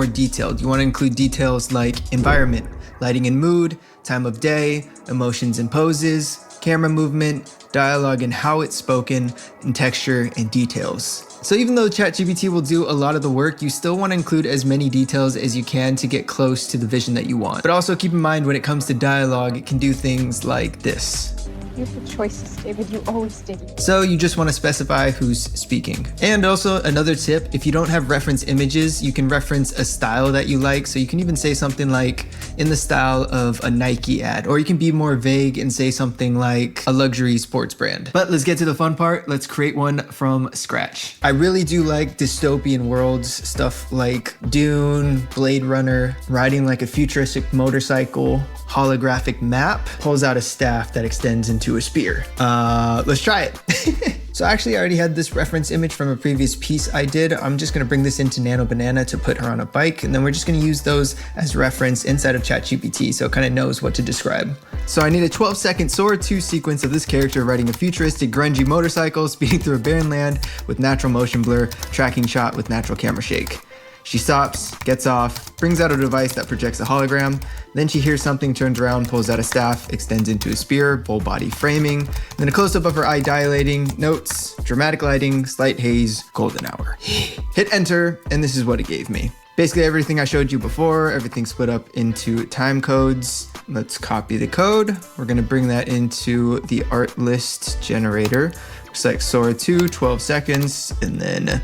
more detailed. You want to include details like environment, lighting and mood, time of day, emotions and poses, camera movement, dialogue and how it's spoken, and texture and details. So even though ChatGPT will do a lot of the work, you still want to include as many details as you can to get close to the vision that you want. But also keep in mind when it comes to dialogue, it can do things like this. You have the choices, David. You always did. So you just want to specify who's speaking. And also another tip, if you don't have reference images, you can reference a style that you like. So you can even say something like in the style of a Nike ad, or you can be more vague and say something like a luxury sports brand. But let's get to the fun part. Let's create one from scratch. I really do like dystopian worlds, stuff like Dune, Blade Runner, riding like a futuristic motorcycle, holographic map, pulls out a staff that extends into a spear. Let's try it. So actually I already had this reference image from a previous piece I did. I'm just gonna bring this into Nano Banana to put her on a bike, and then we're just gonna use those as reference inside of ChatGPT so it kind of knows what to describe. So I need a 12-second Sora 2 sequence of this character riding a futuristic grungy motorcycle, speeding through a barren land with natural motion blur, tracking shot with natural camera shake. She stops, gets off, brings out a device that projects a hologram, then she hears something, turns around, pulls out a staff, extends into a spear, full body framing, then a close-up of her eye dilating, notes, dramatic lighting, slight haze, golden hour. Hit enter, and this is what it gave me. Basically everything I showed you before, everything split up into time codes. Let's copy the code. We're gonna bring that into the art list generator. Select Sora 2, 12 seconds, and then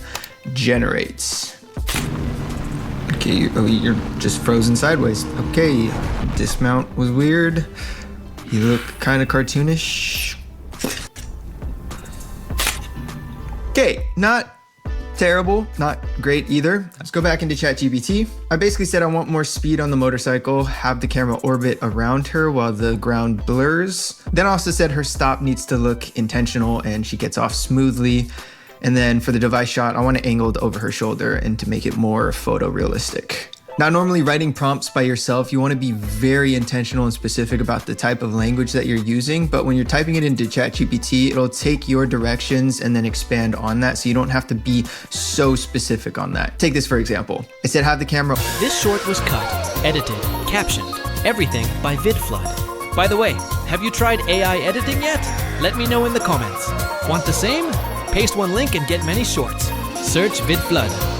generates. Okay, you're just frozen sideways. Okay, dismount was weird. You look kind of cartoonish. Okay, not terrible, not great either. Let's go back into ChatGPT. I basically said I want more speed on the motorcycle, have the camera orbit around her while the ground blurs. Then I also said her stop needs to look intentional and she gets off smoothly. And then for the device shot, I want it angled over her shoulder and to make it more photorealistic. Now, normally writing prompts by yourself, you want to be very intentional and specific about the type of language that you're using. But when you're typing it into ChatGPT, it'll take your directions and then expand on that. So you don't have to be so specific on that. Take this for example. It said have the camera. This short was cut, edited, captioned, everything by VidFlood. By the way, have you tried AI editing yet? Let me know in the comments. Want the same? Paste one link and get many shorts. Search VidFlood.